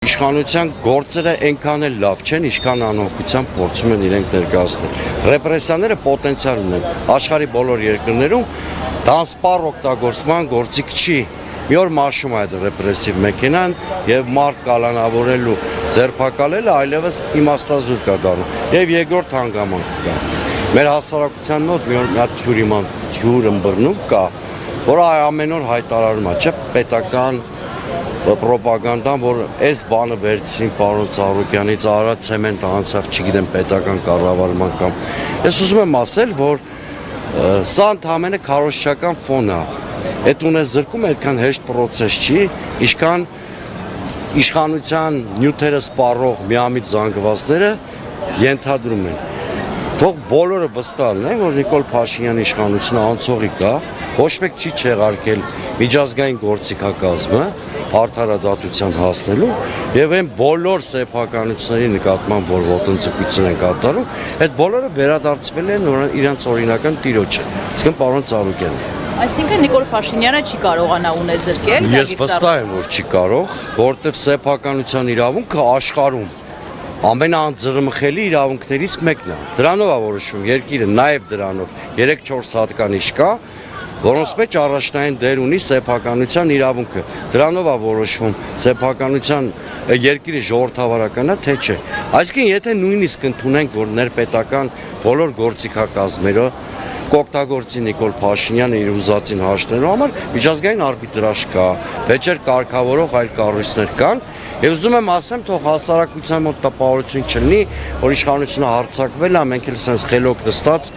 Իշխանության գործերը այնքան էլ լավ չեն, ինչքան անօգնության փորձում են իրենք ներկայացնել։ Ռեպրեսիաները պոտենցիալ ունեն աշխարհի բոլոր երկրներում, դա սպառ օգտագործման գործիք չի։ Մի օր մաշում է այդ ռեպրեսիվ մեքենան եւ մարդ կալանավորելու ձերբակալելը այլևս իմաստազուրկ է դառնում։ Եվ երկրորդ հանգամանք կա։ Մեր հասարակության մոտ մի հատ թյուր ըմբռնում կա, որը ամեն օր հայտարարում է, չէ՞, պետական պրոպագանդան, որ այս բանը վերցին պարոն Ծառուկյանից, Արա ցեմենտ անցավ, չգիտեմ, պետական կառավարման կամ։ Ես ուզում եմ ասել, որ սա ընդհանրապես քարոզչական ֆոն է։ Այդ ունե զրկում այդքան հեշտ process չի, ինչքան իշխանության նյութերը սպառող միամիտ զանգվածները ենթադրում են։ Թող բոլորը վստահ լինեն, որ Նիկոլ Փաշինյանի իշխանությունը անցողիկ է, ոչ մեկ չի չեղարկել միջազգային գործիքակազմը արդարադատության հասնելու եւ այն բոլոր սեփականությունների նկատմամբ, որ ոտնձգություն են կատարում, այդ բոլորը վերադարձվել են իրենց օրինական տիրոջը, այսինքն պարոն Ծառուկյանը։ Այսինքն Նիկոլ Փաշինյանը չի կարողանա ունեզրկել։ Ես վստահ եմ, որ չի կարող, որովհետեւ սեփականության իրավունքը աշխարհում ամենաանձրմխելի իրավունքներից մեկն է։ Դրանով է որոշվում երկիրը, նաև դրանով 3-4 հատկանիշ կա, որոնց մեջ առաջնային դեր ունի սեփականության իրավունքը։ Դրանով է որոշվում սեփականության երկիրը ժողովրդավարական է, թե չէ։ Այսինքն, եթե նույնիսկ ընդունենք, որ ներպետական բոլոր գործիքակազմերը կօգտագործի Նիկոլ Փաշինյանը իր ուզածին հաշտելու համար, միջազգային արբիտրաժ կա, վեճեր կարգավորող այլ կառույցներ կան, եւ ուզում եմ ասեմ, թող հասարակության մոտ տպավորություն չլինի, որ իշխանությունը հարձակվել է, մենք էլ sense խելոք նստած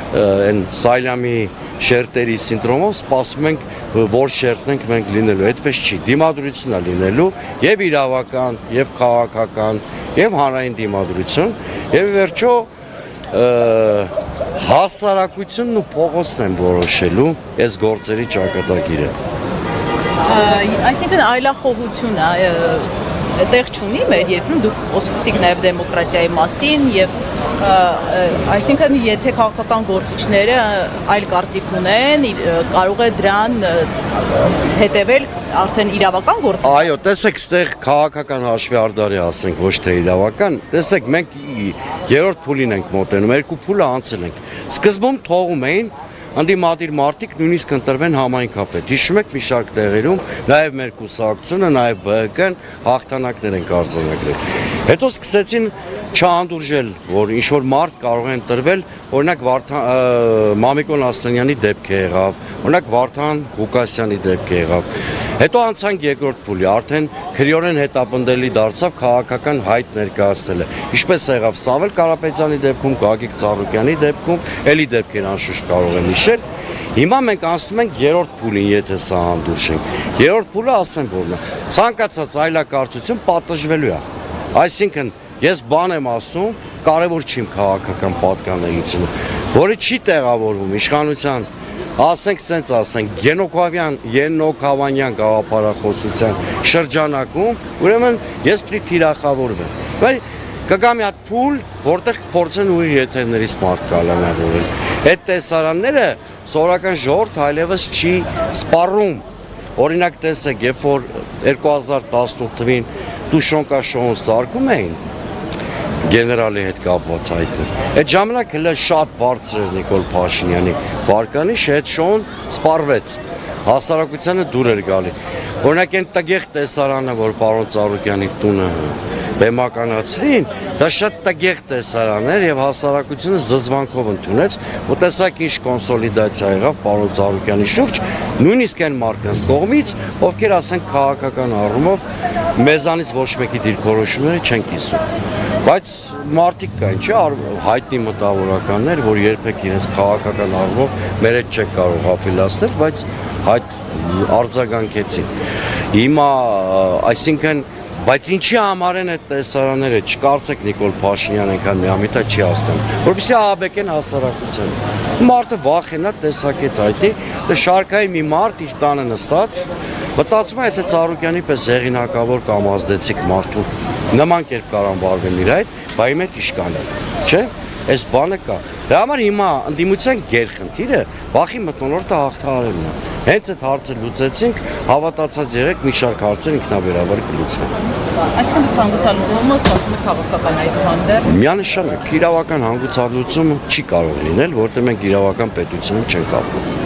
այն Սայլամի շերտերի սինդրոմով սպասում ենք, որ շերտն ենք մենք լինելու, այդպես չի, դիմադրություն է լինելու, եւ իրավական, եւ քաղաքական, եւ հանրային դիմադրություն, եւ վերջո հասարակությունն ու փողոցն են որոշելու այս գործերի ճակատագիրը։ Այսինքն այլախոհությունը տեղ չունի մեր երկրում, դուք խոսեցիք նաև դեմոկրատիայի մասին եւ այսինքն եթե քաղաքական գործիչները այլ կարծիք ունեն, կարող է դրան հետևել արդեն իրավական գործիք։ Այո, տեսեք, ստեղ քաղաքական հաշվի արդարի ասենք, ոչ թե իրավական։ Տեսեք, մենք երրորդ փուլին ենք մոտենում, երկու փուլը անցել ենք։ Սկզբում թողում էին անդիմադիր մարդիկ նույնիսկ ընտրվեն համայնքապետ։ Հիշում եք մի շարք տեղերում, նաև մեր կուսակցությունը, նաև ԲՀԿ-ն հաղթանակներ են արձանագրել։ Հետո սկսեցին չհանդուրժել, որ ինչ-որ մարդ կարող է ընտրվել, օրինակ Մամիկոն Ասլանյանի դեպքը եղավ, օրինակ Վարդան Ղուկասյանի դեպքը եղավ։ Հետո անցանք երկրորդ փուլի, արդեն քրեորեն հետապնդելի դարձավ քաղաքական հայտ ներկայացնելը։ Ինչպես եղավ Սամվել Կարապետյանի դեպքում, Գագիկ Ծառուկյանի դեպքում, էլի դեպքեր անշուշտ կարող եմ հիշել։ Հիմա մենք անցնում ենք երրորդ փուլին, եթե սա հանդուրժենք։ Երրորդ փուլը ասեմ որն է։ Ցանկացած այլակարծություն պատժվելու է։ Այսինքն ես բան եմ ասում, կարևոր չի իմ քաղաքական պատկանելիությունը, որը չի տեղավորվում իշխանության, ասենք սենց ասենք, Ենոքավանյան գաղափարախոսության շրջանակում, ուրեմն ես պիտի թիրախավորվեմ։ Բայց կգա մի հատ փուլ, որտեղ փորձեն ուղիղ եթերներից մարդ կալանավորել։ Այդ տեսարանները սովորական ժողովուրդ այլևս չի սպառում։ Օրինակ տեսեք, երբ որ 2018 թվին Տուշոնկա շոուն սարքում էին, գեներալի հետ կապված հայտնել։ Այդ ժամանակ հələ շատ բարձր էր Նիկոլ Փաշինյանի վարկանիշը, այդ շոուն սպառվեց, հասարակությանը դուր էր գալի։ Օրինակ այն տգեղ տեսարանը, որ պարոն Ծառուկյանի տունը բեմականացրին, դա շատ տգեղ տեսարան էր եւ հասարակությունը զզվանքով ընդունեց, ու տեսակ ինչ կոնսոլիդացիա եղավ պարոն Ծառուկյանի շուրջ, նույնիսկ այն մարդկանց կողմից, ովքեր ասենք քաղաքական առումով մեզանից ոչ մեկի դիրքորոշումները չեն կիսում։ Բայց մարդիկ կային, չէ, հայտնի մտավորականներ, որ երբեք իրենց քաղաքական առումով մեր հետ չեք կարող ապելացնել, բայց արձագանքեցին։ Հիմա, այսինքն, բայց ինչի համար են այդ տեսարանները, չկարծեք Նիկոլ Փաշինյանը այնքան միամիտ է չի հասկանում, որպեսզի ահաբեկեն հասարակությանը։ Մարդը վախենա տեսակետ հայտի, դե շարքայի մի մարդ իր տանը նստած, մտածում է, եթե Ծառուկյանի պես հեղինակավոր կամ ազդեցիկ մարդու նման կերպ կարան վարվել իր հետ, բայ մետ իշկան է, չէ, այս բանը կա։ Դրա համար հիմա ընդդիմության գերխնդիրը վախի մթնոլորտը հաղթահարելն է։ Հենց այդ հարցը լուծեցինք, հավատացած եղեք, մի շարք հարցեր ինքնաբերաբար կլուծվեն։ Այսինքն դուք հանգուցալուծումը սպասում եք քաղաքական այդուհանդերձ։ Միանշանակ իրավական հանգուցալուծումը չի կարող լինել, որտեղ մենք իրավական պետությունում չենք ապրում։